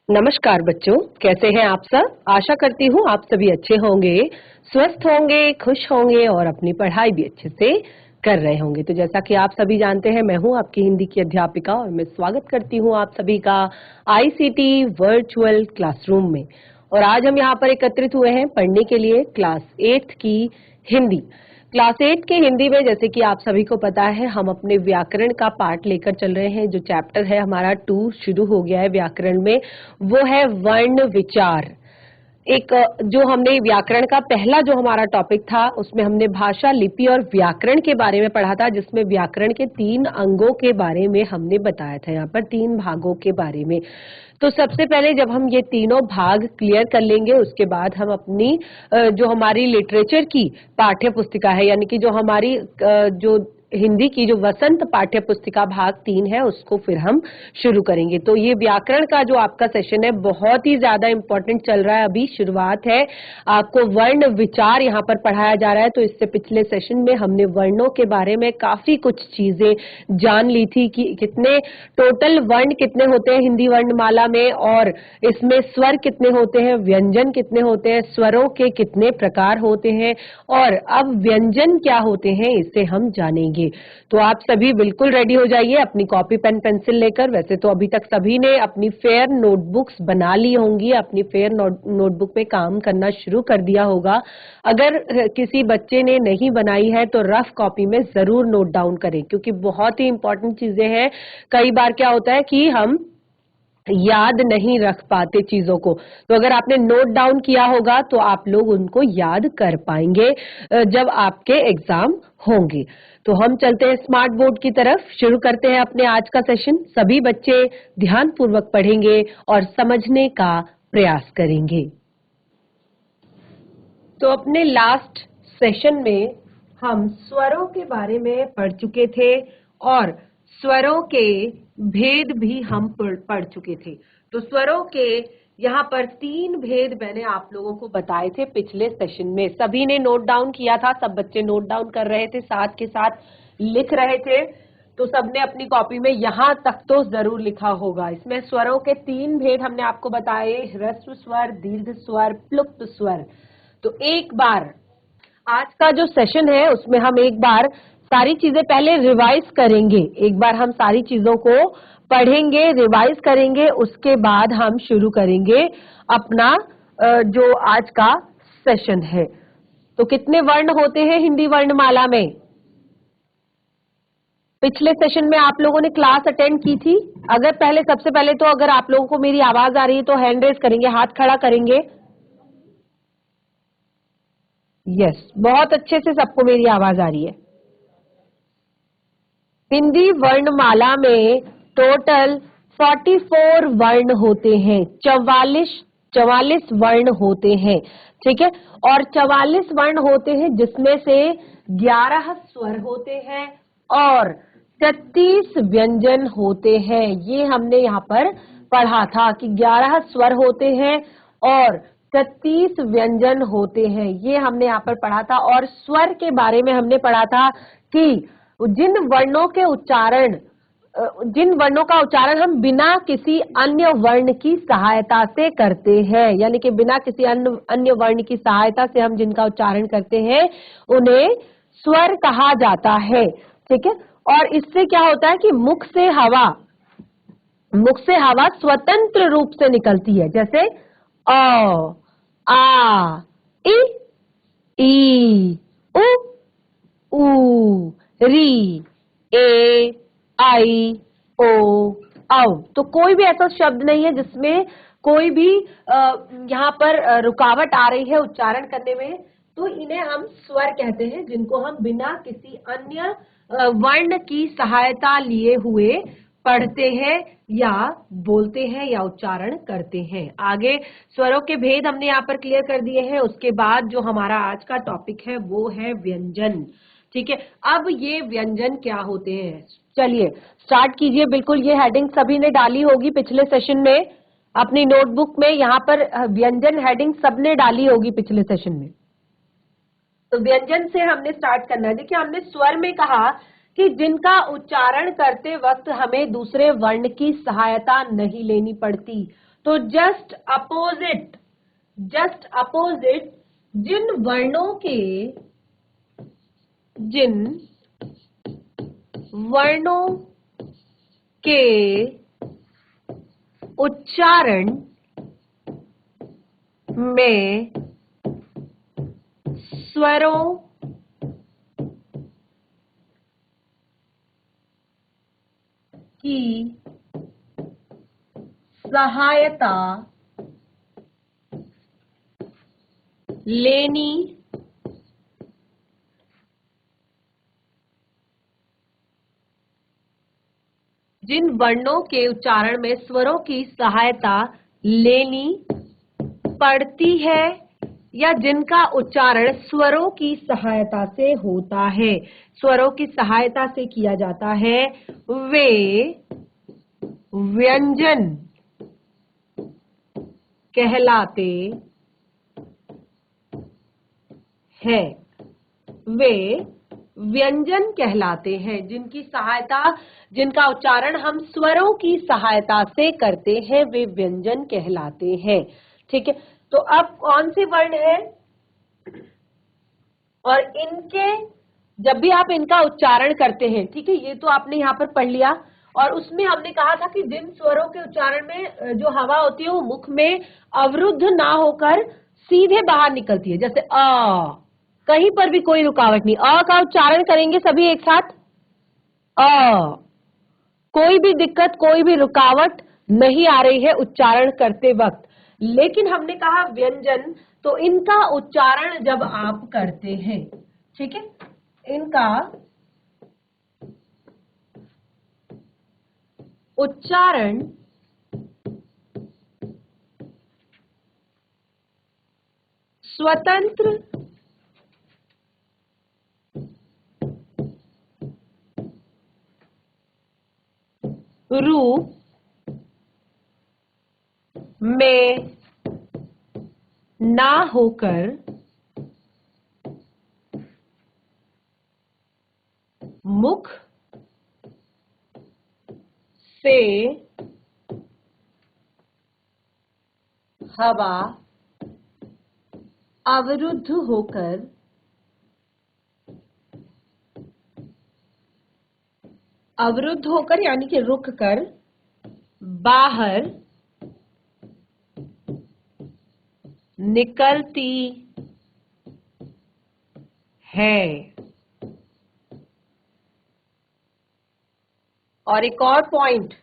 नमस्कार बच्चों, कैसे हैं आप सब। आशा करती हूँ आप सभी अच्छे होंगे, स्वस्थ होंगे, खुश होंगे और अपनी पढ़ाई भी अच्छे से कर रहे होंगे। तो जैसा कि आप सभी जानते हैं, मैं हूँ आपकी हिंदी की अध्यापिका और मैं स्वागत करती हूँ आप सभी का आईसीटी वर्चुअल क्लासरूम में। और आज हम यहाँ पर एकत्रित हुए हैं पढ़ने के लिए क्लास 8 की हिंदी। क्लास 8 के हिंदी में, जैसे कि आप सभी को पता है, हम अपने व्याकरण का पाठ लेकर चल रहे हैं। जो चैप्टर है हमारा 2 शुरू हो गया है व्याकरण में, वो है वर्ण विचार। एक जो हमने व्याकरण का पहला जो हमारा टॉपिक था, उसमें हमने भाषा, लिपि और व्याकरण के बारे में पढ़ा था, जिसमें व्याकरण के 3 अंगों के बारे में हमने बताया था, यहाँ पर 3 भागों के बारे में। तो सबसे पहले जब हम ये तीनों भाग क्लियर कर लेंगे, उसके बाद हम अपनी जो हमारी लिटरेचर की पाठ्य पुस्तिका है, यानी कि जो हमारी जो हिंदी की जो वसंत पाठ्य पुस्तिका भाग 3 है, उसको फिर हम शुरू करेंगे। तो ये व्याकरण का जो आपका सेशन है बहुत ही ज्यादा इंपॉर्टेंट चल रहा है, अभी शुरुआत है। आपको वर्ण विचार यहाँ पर पढ़ाया जा रहा है। तो इससे पिछले सेशन में हमने वर्णों के बारे में काफी कुछ चीजें जान ली थी कि कितने टोटल वर्ण कितने होते हैं हिंदी वर्णमाला में, और इसमें स्वर कितने होते हैं, व्यंजन कितने होते हैं, स्वरों के कितने प्रकार होते हैं, और अब व्यंजन क्या होते हैं इसे हम जानेंगे। तो आप सभी बिल्कुल रेडी हो जाइए अपनी कॉपी पेन पेंसिल लेकर। वैसे तो अभी तक सभी ने अपनी फेयर नोटबुक्स बना ली होंगी, अपनी फेयर नोटबुक पे काम करना शुरू कर दिया होगा। अगर किसी बच्चे ने नहीं बनाई है तो रफ कॉपी में जरूर नोट डाउन करें, क्योंकि बहुत ही इंपॉर्टेंट चीजें हैं। कई बार क्या होता है कि हम याद नहीं रख पाते चीजों को, तो अगर आपने नोट डाउन किया होगा तो आप लोग उनको याद कर पाएंगे जब आपके एग्जाम होंगे। तो हम चलते हैं स्मार्ट बोर्ड की तरफ, शुरू करते हैं अपने आज का सेशन। सभी बच्चे ध्यान पूर्वक पढ़ेंगे और समझने का प्रयास करेंगे। तो अपने लास्ट सेशन में हम स्वरों के बारे में पढ़ चुके थे और स्वरों के भेद भी हम पढ़ चुके थे। तो स्वरों के यहाँ पर 3 भेद मैंने आप लोगों को बताए थे पिछले सेशन में। सभी ने नोट डाउन किया था, सब बच्चे नोट डाउन कर रहे थे, साथ के साथ लिख रहे थे। तो सबने अपनी कॉपी में यहाँ तक तो जरूर लिखा होगा। इसमें स्वरों के 3 भेद हमने आपको बताए, ह्रस्व स्वर, दीर्घ स्वर, प्लुप्त स्वर। तो एक बार आज का जो सेशन है उसमें हम एक बार सारी चीजें पहले रिवाइज करेंगे। एक बार हम सारी चीजों को पढ़ेंगे, रिवाइज करेंगे, उसके बाद हम शुरू करेंगे अपना जो आज का सेशन है। तो कितने वर्ण होते हैं हिंदी वर्णमाला में? पिछले सेशन में आप लोगों ने क्लास अटेंड की थी? अगर पहले, सबसे पहले तो अगर आप लोगों को मेरी आवाज आ रही है तो हैंड रेज करेंगे, हाथ खड़ा करेंगे। यस, बहुत अच्छे से सबको मेरी आवाज आ रही है। हिंदी वर्णमाला में टोटल 44 वर्ण होते हैं, 44 वर्ण होते हैं, ठीक है। और 44 वर्ण होते हैं जिसमें से 11 स्वर होते हैं और 33 व्यंजन होते हैं। ये हमने यहाँ पर पढ़ा था कि 11 स्वर होते हैं और 33 व्यंजन होते हैं, ये हमने यहाँ पर पढ़ा था। और स्वर के बारे में हमने पढ़ा था कि जिन वर्णों के उच्चारण जिन वर्णों का उच्चारण हम बिना किसी अन्य वर्ण की सहायता से करते हैं, यानी कि बिना किसी अन्य वर्ण की सहायता से हम जिनका उच्चारण करते हैं उन्हें स्वर कहा जाता है, ठीक है। और इससे क्या होता है कि मुख से हवा स्वतंत्र रूप से निकलती है, जैसे अ, आ, इ, ई, उ, ऊ, री, ए, आई, ओ, औ। तो कोई भी ऐसा शब्द नहीं है जिसमें कोई भी यहाँ पर रुकावट आ रही है उच्चारण करने में। तो इन्हें हम स्वर कहते हैं, जिनको हम बिना किसी अन्य वर्ण की सहायता लिए हुए पढ़ते हैं या बोलते हैं या उच्चारण करते हैं। आगे स्वरों के भेद हमने यहाँ पर क्लियर कर दिए हैं। उसके बाद जो हमारा आज का टॉपिक है वो है व्यंजन, ठीक है। अब ये व्यंजन क्या होते हैं, चलिए स्टार्ट कीजिए। बिल्कुल, ये हेडिंग सभी ने डाली होगी पिछले सेशन में अपनी नोटबुक में। यहाँ पर व्यंजन हेडिंग सबने डाली होगी पिछले सेशन में। तो व्यंजन से हमने स्टार्ट करना है। देखिए, हमने स्वर में कहा कि जिनका उच्चारण करते वक्त हमें दूसरे वर्ण की सहायता नहीं लेनी पड़ती। तो जस्ट अपोजिट जिन वर्णों के उच्चारण में स्वरों की सहायता लेनी जिन वर्णों के उच्चारण में स्वरों की सहायता लेनी पड़ती है या जिनका उच्चारण स्वरों की सहायता से होता है, स्वरों की सहायता से किया जाता है, वे व्यंजन कहलाते हैं। वे व्यंजन कहलाते हैं। जिनका उच्चारण हम स्वरों की सहायता से करते हैं, वे व्यंजन कहलाते हैं। ठीक है, तो अब कौन से वर्ण है और इनके जब भी आप इनका उच्चारण करते हैं, ठीक है, ये तो आपने यहाँ पर पढ़ लिया। और उसमें हमने कहा था कि जिन स्वरों के उच्चारण में जो हवा होती है वो मुख में अवरुद्ध ना होकर सीधे बाहर निकलती है, जैसे अ, कहीं पर भी कोई रुकावट नहीं, अ का उच्चारण करेंगे सभी एक साथ, अ, कोई भी दिक्कत, कोई भी रुकावट नहीं आ रही है उच्चारण करते वक्त। लेकिन हमने कहा व्यंजन, तो इनका उच्चारण जब आप करते हैं, ठीक है, इनका उच्चारण स्वतंत्र रूप में ना होकर मुख से हवा अवरुद्ध होकर यानी कि रुक कर बाहर निकलती है। और एक और पॉइंट,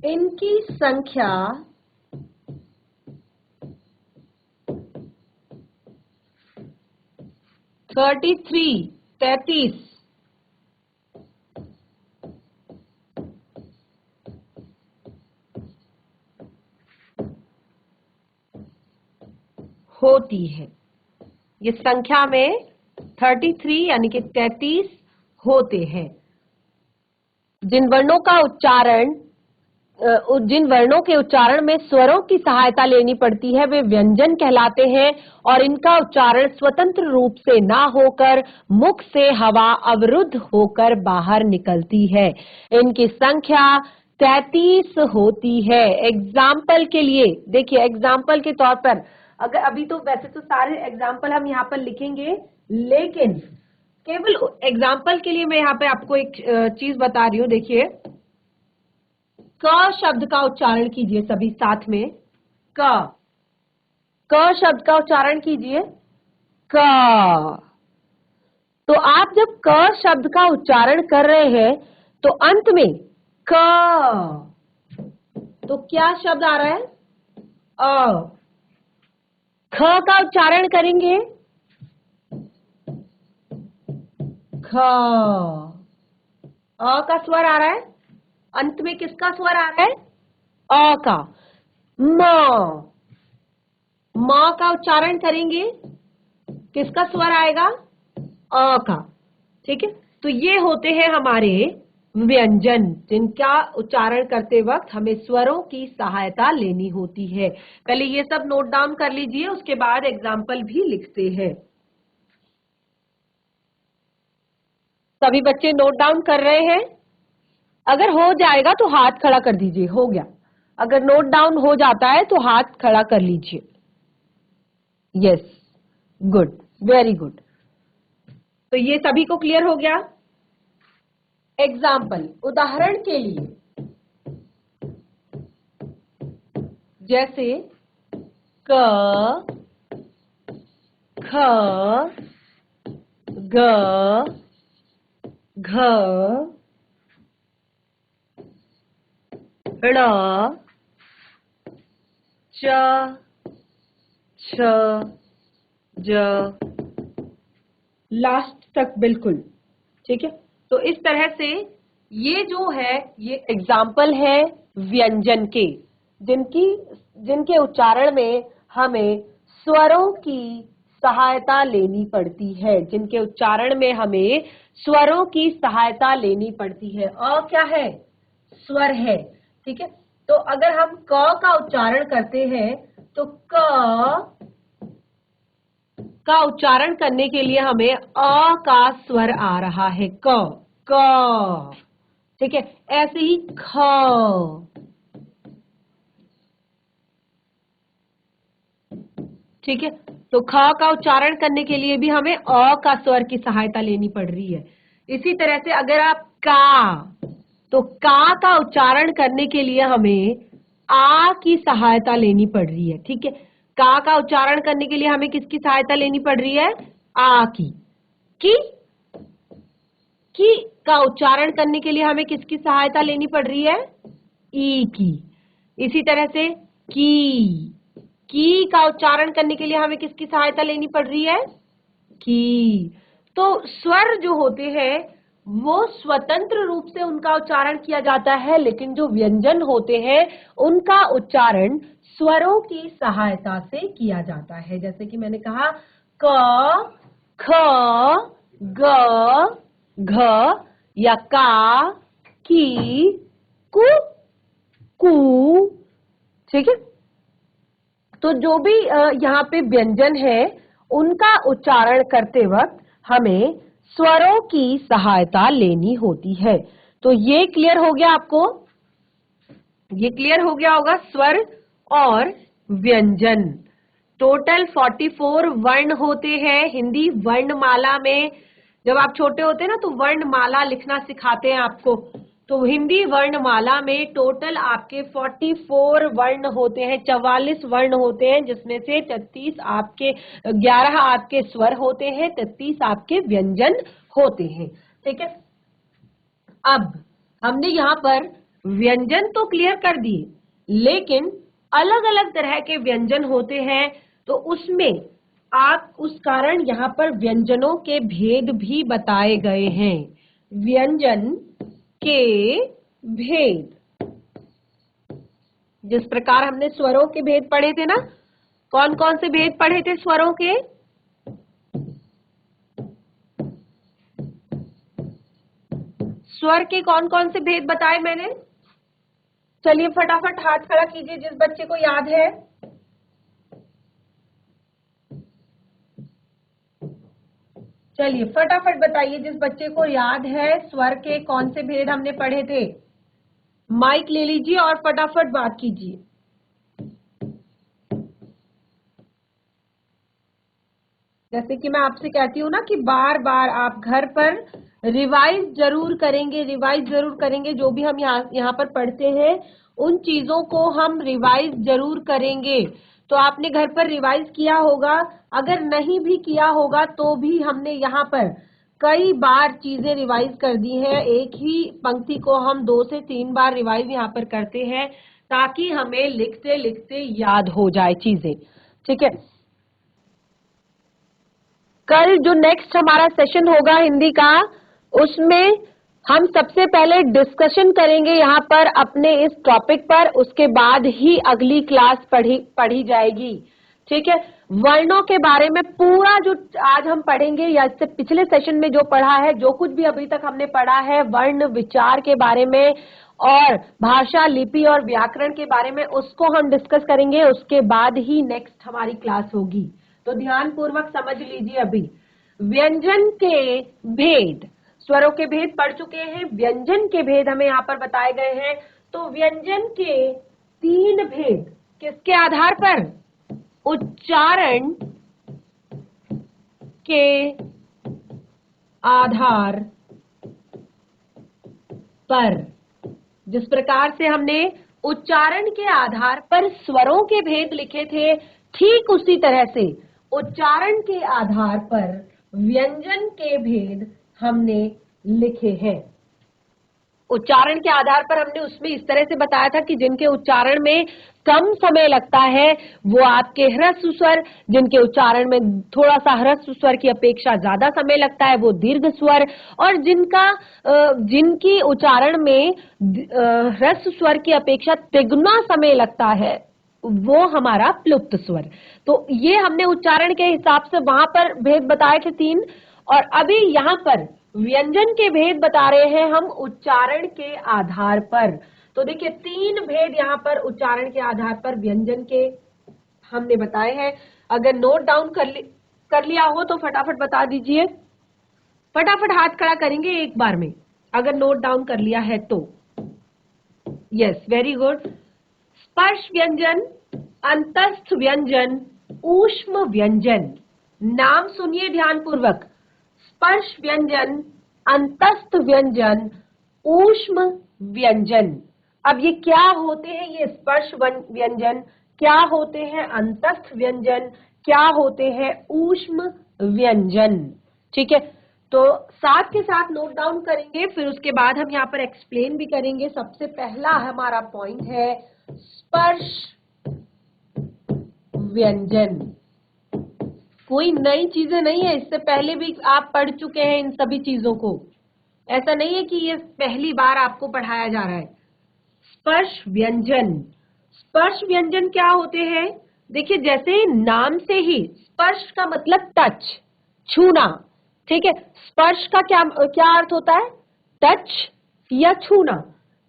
इनकी संख्या 33 होती है। ये संख्या में 33 यानी कि 33 होते हैं। जिन वर्णों के उच्चारण में स्वरों की सहायता लेनी पड़ती है, वे व्यंजन कहलाते हैं और इनका उच्चारण स्वतंत्र रूप से ना होकर मुख से हवा अवरुद्ध होकर बाहर निकलती है। इनकी संख्या 33 होती है। एग्जाम्पल के लिए देखिए, एग्जाम्पल के तौर पर अगर अभी तो वैसे तो सारे एग्जाम्पल हम यहाँ पर लिखेंगे, लेकिन केवल एग्जाम्पल के लिए मैं यहाँ पे आपको एक चीज बता रही हूँ। देखिए, क शब्द का उच्चारण कीजिए सभी साथ में, क शब्द का उच्चारण कीजिए, क। तो आप जब क शब्द का उच्चारण कर रहे हैं तो अंत में क, तो क्या शब्द आ रहा है? अ। ख का उच्चारण करेंगे, ख, अ का स्वर आ रहा है, अंत में किसका स्वर आ रहा है? अ का। म का उच्चारण करेंगे, किसका स्वर आएगा? अ का। ठीक है, तो ये होते हैं हमारे व्यंजन, जिनका उच्चारण करते वक्त हमें स्वरों की सहायता लेनी होती है। पहले ये सब नोट डाउन कर लीजिए, उसके बाद एग्जाम्पल भी लिखते हैं। सभी बच्चे नोट डाउन कर रहे हैं? अगर हो जाएगा तो हाथ खड़ा कर दीजिए, हो गया। अगर नोट डाउन हो जाता है तो हाथ खड़ा कर लीजिए। Yes, good, very good. तो ये सभी को क्लियर हो गया। एग्जाम्पल, उदाहरण के लिए, जैसे क, ख, ग, घ, ड़, च, छ, ज, लास्ट तक बिल्कुल ठीक है। तो इस तरह से ये जो है ये एग्जाम्पल है व्यंजन के, जिनके उच्चारण में हमें स्वरों की सहायता लेनी पड़ती है, जिनके उच्चारण में हमें स्वरों की सहायता लेनी पड़ती है। अ क्या है? स्वर है, ठीक है। तो अगर हम क का उच्चारण करते हैं तो क का उच्चारण करने के लिए हमें अ का स्वर आ रहा है, क, ठीक है। ऐसे ही ख, ठीक है। तो ख का उच्चारण करने के लिए भी हमें अ का स्वर की सहायता लेनी पड़ रही है। इसी तरह से अगर आप का, तो का उच्चारण करने के लिए हमें आ की सहायता लेनी पड़ रही है, ठीक है। का उच्चारण करने के लिए हमें किसकी सहायता लेनी पड़ रही है? आ की। की का उच्चारण करने के लिए हमें किसकी सहायता लेनी पड़ रही है? ई की। इसी तरह से की का उच्चारण करने के लिए हमें किसकी सहायता लेनी पड़ रही है? की। तो स्वर जो होते हैं वो स्वतंत्र रूप से उनका उच्चारण किया जाता है, लेकिन जो व्यंजन होते हैं उनका उच्चारण स्वरों की सहायता से किया जाता है। जैसे कि मैंने कहा क, ख, ग, घ, या का, की, कु, कू, ठीक है। तो जो भी यहाँ पे व्यंजन है उनका उच्चारण करते वक्त हमें स्वरों की सहायता लेनी होती है। तो ये क्लियर हो गया आपको? ये क्लियर हो गया होगा, स्वर और व्यंजन। टोटल 44 वर्ण होते हैं हिंदी वर्णमाला में। जब आप छोटे होते हैं ना तो वर्णमाला लिखना सिखाते हैं आपको। तो हिंदी वर्णमाला में टोटल आपके 44 वर्ण होते हैं, 44 वर्ण होते हैं, जिसमें से 33 आपके 11 आपके स्वर होते हैं, 33 आपके व्यंजन होते हैं, ठीक है। अब हमने यहाँ पर व्यंजन तो क्लियर कर दिए, लेकिन अलग अलग तरह के व्यंजन होते हैं, तो उसमें आप उस कारण यहाँ पर व्यंजनों के भेद भी बताए गए हैं। व्यंजन के भेद, जिस प्रकार हमने स्वरों के भेद पढ़े थे ना, कौन कौन से भेद पढ़े थे स्वरों के? स्वर के कौन कौन से भेद बताए मैंने? चलिए फटाफट हाथ खड़ा कीजिए जिस बच्चे को याद है। चलिए फटाफट बताइए जिस बच्चे को याद है स्वर के कौन से भेद हमने पढ़े थे। माइक ले लीजिए और फटाफट बात कीजिए। जैसे कि मैं आपसे कहती हूँ ना कि बार बार आप घर पर रिवाइज जरूर करेंगे, जो भी हम यहाँ पर पढ़ते हैं उन चीजों को हम रिवाइज जरूर करेंगे। तो आपने घर पर रिवाइज किया होगा, अगर नहीं भी किया होगा तो भी हमने यहाँ पर कई बार चीजें रिवाइज कर दी हैं। एक ही पंक्ति को हम 2 से 3 बार रिवाइज यहाँ पर करते हैं ताकि हमें लिखते लिखते याद हो जाए चीजें, ठीक है। कल जो नेक्स्ट हमारा सेशन होगा हिंदी का, उसमें हम सबसे पहले डिस्कशन करेंगे यहाँ पर अपने इस टॉपिक पर, उसके बाद ही अगली क्लास पढ़ी जाएगी, ठीक है। वर्णों के बारे में पूरा जो आज हम पढ़ेंगे या इससे पिछले सेशन में जो पढ़ा है, जो कुछ भी अभी तक हमने पढ़ा है वर्ण विचार के बारे में और भाषा, लिपि और व्याकरण के बारे में, उसको हम डिस्कस करेंगे, उसके बाद ही नेक्स्ट हमारी क्लास होगी। तो ध्यान पूर्वक समझ लीजिए। अभी व्यंजन के भेद, स्वरों के भेद पढ़ चुके हैं, व्यंजन के भेद हमें यहाँ पर बताए गए हैं। तो व्यंजन के 3 भेद किसके आधार पर? उच्चारण के आधार पर। जिस प्रकार से हमने उच्चारण के आधार पर स्वरों के भेद लिखे थे, ठीक उसी तरह से उच्चारण के आधार पर व्यंजन के भेद हमने लिखे हैं। उच्चारण के आधार पर हमने उसमें इस तरह से बताया था कि जिनके उच्चारण में कम समय लगता है वो आपके ह्रस्व स्वर, जिनके उच्चारण में थोड़ा सा ह्रस्व स्वर की अपेक्षा ज्यादा समय लगता है वो दीर्घ स्वर, और जिनकी उच्चारण में ह्रस्व स्वर की अपेक्षा तिगुना समय लगता है वो हमारा प्लुप्त स्वर। तो ये हमने उच्चारण के हिसाब से वहां पर भेद बताए थे 3, और अभी यहाँ पर व्यंजन के भेद बता रहे हैं हम उच्चारण के आधार पर। तो देखिए 3 भेद यहाँ पर उच्चारण के आधार पर व्यंजन के हमने बताए हैं। अगर नोट डाउन कर लिया हो तो फटाफट बता दीजिए, फटाफट हाथ खड़ा करेंगे एक बार में अगर नोट डाउन कर लिया है तो। Yes, very good. स्पर्श व्यंजन, अंतस्थ व्यंजन, ऊष्म व्यंजन। नाम सुनिए ध्यान पूर्वक। स्पर्श व्यंजन, अंतस्थ व्यंजन, ऊष्म व्यंजन। अब ये क्या होते हैं? ये स्पर्श व्यंजन क्या होते हैं? अंतस्थ व्यंजन क्या होते हैं? ऊष्म व्यंजन। ठीक है, तो साथ के साथ नोट डाउन करेंगे, फिर उसके बाद हम यहाँ पर एक्सप्लेन भी करेंगे। सबसे पहला हमारा पॉइंट है स्पर्श व्यंजन। कोई नई चीजें नहीं है, इससे पहले भी आप पढ़ चुके हैं इन सभी चीजों को। ऐसा नहीं है कि ये पहली बार आपको पढ़ाया जा रहा है। स्पर्श व्यंजन, स्पर्श व्यंजन क्या होते हैं? देखिए जैसे नाम से ही स्पर्श का मतलब टच, छूना। ठीक है, स्पर्श का क्या अर्थ होता है? टच या छूना।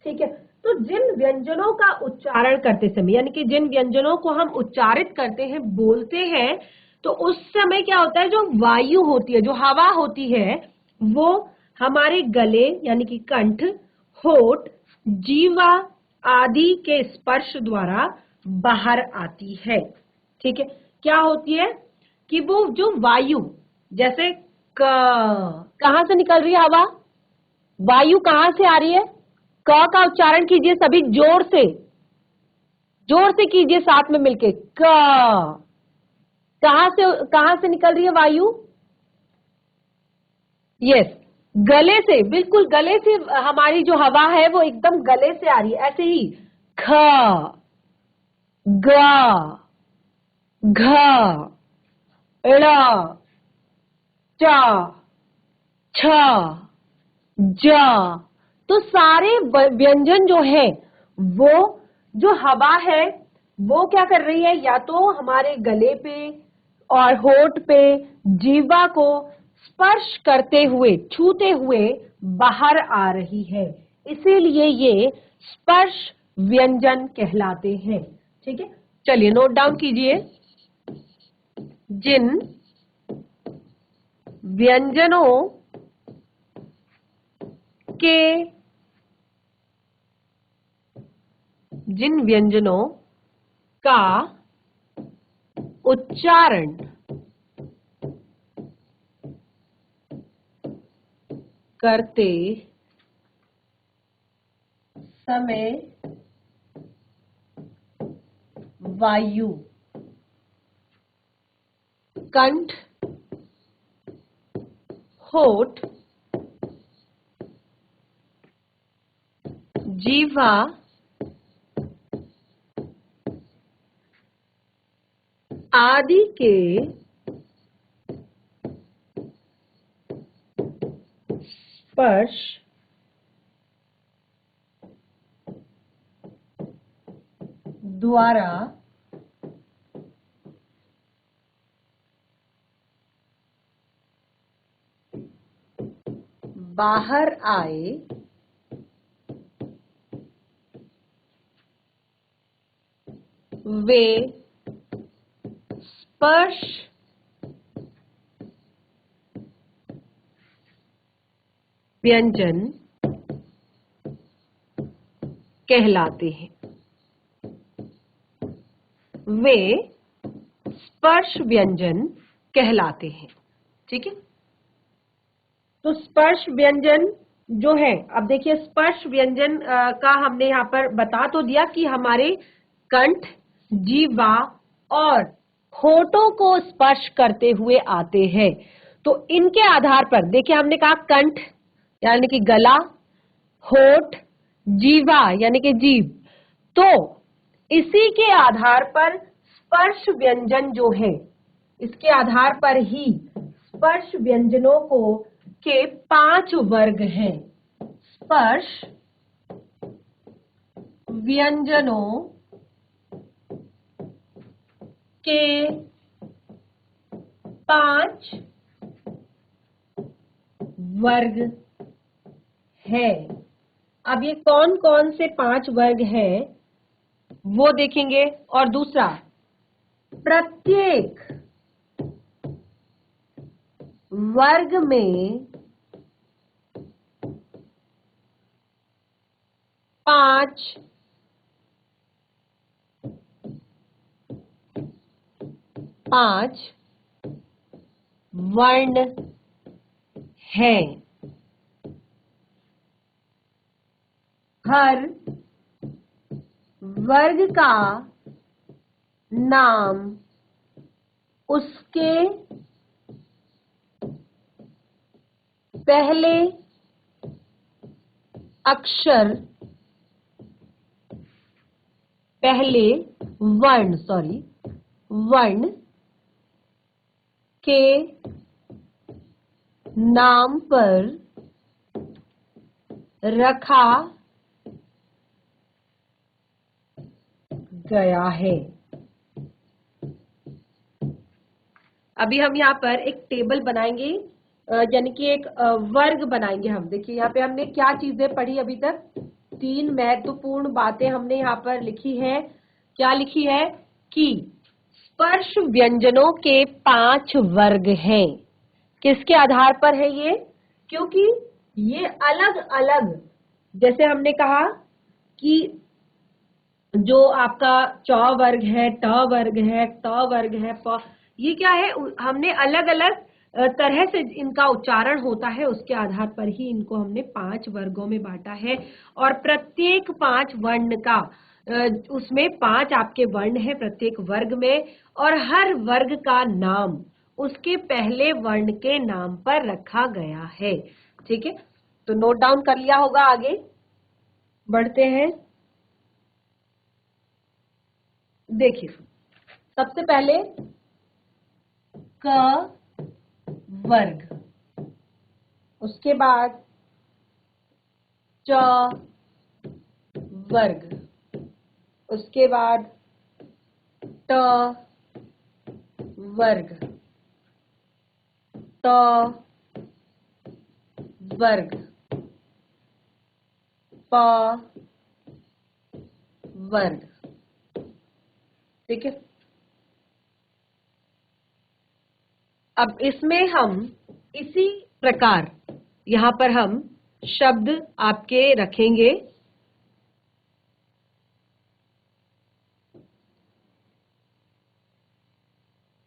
ठीक है, तो जिन व्यंजनों का उच्चारण करते समय, यानी कि जिन व्यंजनों को हम उच्चारित करते हैं, बोलते हैं, तो उस समय क्या होता है, जो वायु होती है, जो हवा होती है, वो हमारे गले यानी कि कंठ, होठ, जीवा आदि के स्पर्श द्वारा बाहर आती है। ठीक है, क्या होती है कि वो जो वायु, जैसे कहां से निकल रही है हवा? वायु कहां से आ रही है? क का उच्चारण कीजिए सभी, जोर से कीजिए साथ में मिलके। क कहां से निकल रही है वायु? यस, गले से, बिल्कुल गले से हमारी जो हवा है वो एकदम गले से आ रही है। ऐसे ही ख, ग, घ, ड़, च, छ, ज। तो सारे व्यंजन जो है, वो जो हवा है वो क्या कर रही है, या तो हमारे गले पे और होठ पे जीवा को स्पर्श करते हुए, छूते हुए बाहर आ रही है, इसीलिए ये स्पर्श व्यंजन कहलाते हैं। ठीक है, चलिए नोट डाउन कीजिए। जिन व्यंजनों का उच्चारण करते समय वायु कंठ, होठ, जीवा आदि के स्पर्श द्वारा बाहर आए वे स्पर्श व्यंजन कहलाते हैं। वे स्पर्श व्यंजन कहलाते हैं। ठीक है, तो स्पर्श व्यंजन जो है, अब देखिए स्पर्श व्यंजन का हमने यहाँ पर बता तो दिया कि हमारे कंठ, जीवा और होठों को स्पर्श करते हुए आते हैं। तो इनके आधार पर देखिए हमने कहा कंठ यानी कि गला, होठ, जीवा यानी कि जीभ, तो इसी के आधार पर स्पर्श व्यंजन जो है, इसके आधार पर ही स्पर्श व्यंजनों को के 5 वर्ग हैं। स्पर्श व्यंजनों के 5 वर्ग है। अब ये कौन कौन से 5 वर्ग हैं वो देखेंगे। और दूसरा, प्रत्येक वर्ग में 5 वर्ण हैं। हर वर्ग का नाम उसके पहले अक्षर, पहले वर्ण के नाम पर रखा गया है। अभी हम यहाँ पर एक टेबल बनाएंगे, यानी कि एक वर्ग बनाएंगे हम। देखिए यहाँ पे हमने क्या चीजें पढ़ी अभी तक, 3 महत्वपूर्ण बातें हमने यहाँ पर लिखी है। क्या लिखी है कि स्पर्श व्यंजनों के 5 वर्ग हैं। किसके आधार पर है ये? क्योंकि ये अलग अलग, जैसे हमने कहा कि जो आपका च वर्ग है, ट वर्ग है, त वर्ग है, प, ये क्या है, हमने अलग अलग तरह से इनका उच्चारण होता है, उसके आधार पर ही इनको हमने 5 वर्गों में बांटा है। और प्रत्येक 5 वर्ण का, उसमें 5 आपके वर्ण है प्रत्येक वर्ग में, और हर वर्ग का नाम उसके पहले वर्ण के नाम पर रखा गया है। ठीक है, तो नोट डाउन कर लिया होगा। आगे बढ़ते हैं। देखिए सबसे पहले क वर्ग, उसके बाद च वर्ग, उसके बाद ट वर्ग, त वर्ग, प वर्ग। ठीक है, अब इसमें हम इसी प्रकार यहां पर हम शब्द आपके रखेंगे।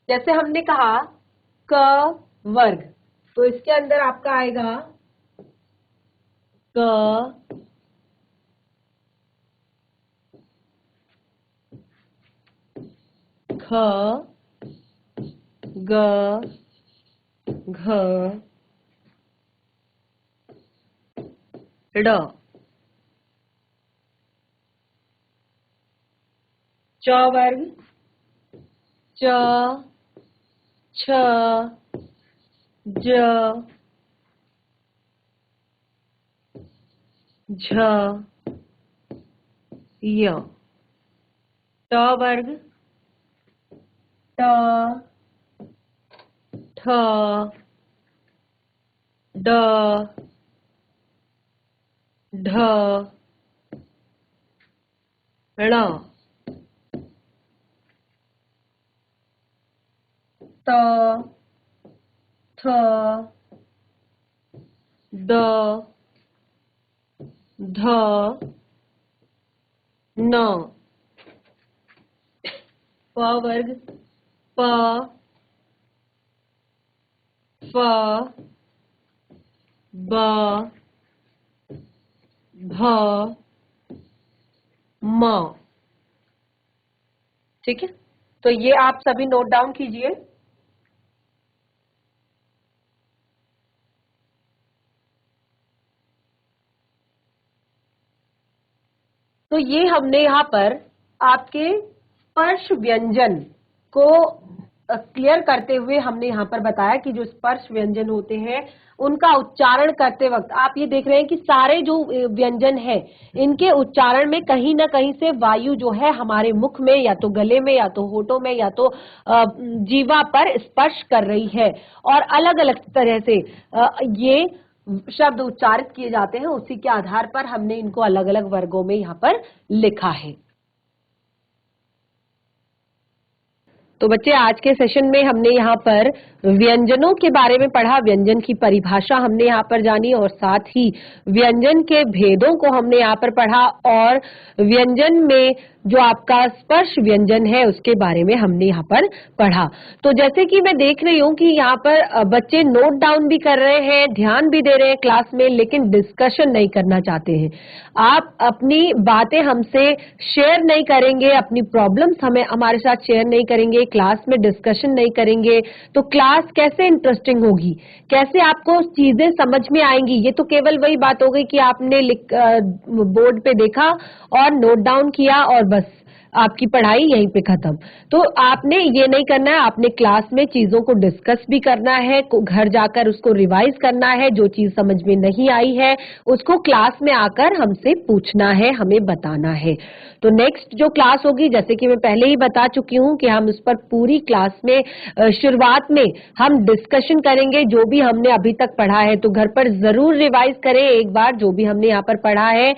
जैसे हमने कहा क वर्ग, तो इसके अंदर आपका आएगा क, ख, ग, घ, ड़। च वर्ग, च, छ, ज, झ, य। ट वर्ग, ट, ठ, ड, ढ, ण। त, थ, द, ध, न। प वर्ग, प, फ, ब, भ, म। ठीक है, तो ये आप सभी नोट डाउन कीजिए। तो ये हमने यहाँ पर आपके स्पर्श व्यंजन को क्लियर करते हुए हमने यहाँ पर बताया कि जो स्पर्श व्यंजन होते हैं उनका उच्चारण करते वक्त आप ये देख रहे हैं कि सारे जो व्यंजन है इनके उच्चारण में कहीं ना कहीं से वायु जो है हमारे मुख में या तो गले में या तो होठों में या तो जीवा पर स्पर्श कर रही है और अलग अलग तरह से ये शब्द उच्चारित किए जाते हैं। उसी के आधार पर हमने इनको अलग अलग वर्गों में यहाँ पर लिखा है। तो बच्चे आज के सेशन में हमने यहाँ पर व्यंजनों के बारे में पढ़ा, व्यंजन की परिभाषा हमने यहाँ पर जानी और साथ ही व्यंजन के भेदों को हमने यहाँ पर पढ़ा और व्यंजन में जो आपका स्पर्श व्यंजन है उसके बारे में हमने यहाँ पर पढ़ा। तो जैसे कि मैं देख रही हूँ कि यहाँ पर बच्चे नोट डाउन भी कर रहे हैं, ध्यान भी दे रहे हैं क्लास में, लेकिन डिस्कशन नहीं करना चाहते हैं। आप अपनी बातें हमसे शेयर नहीं करेंगे, अपनी प्रॉब्लम्स हमारे साथ शेयर नहीं करेंगे, क्लास में डिस्कशन नहीं करेंगे, तो क्लास कैसे इंटरेस्टिंग होगी, कैसे आपको चीजें समझ में आएंगी। ये तो केवल वही बात हो गई कि आपने बोर्ड पे देखा और नोट डाउन किया और बस आपकी पढ़ाई यहीं पे खत्म। तो आपने ये नहीं करना है, आपने क्लास में चीजों को डिस्कस भी करना है, घर जाकर उसको रिवाइज करना है, जो चीज समझ में नहीं आई है उसको क्लास में आकर हमसे पूछना है, हमें बताना है। तो नेक्स्ट जो क्लास होगी, जैसे कि मैं पहले ही बता चुकी हूँ कि हम उस पर पूरी क्लास में शुरुआत में हम डिस्कशन करेंगे जो भी हमने अभी तक पढ़ा है। तो घर पर जरूर रिवाइज करें एक बार जो भी हमने यहाँ पर पढ़ा है।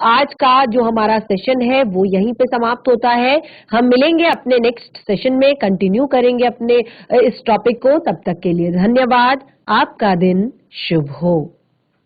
आज का जो हमारा सेशन है वो यहीं पे समाप्त होता है। हम मिलेंगे अपने नेक्स्ट सेशन में, कंटिन्यू करेंगे अपने इस टॉपिक को। तब तक के लिए धन्यवाद। आपका दिन शुभ हो।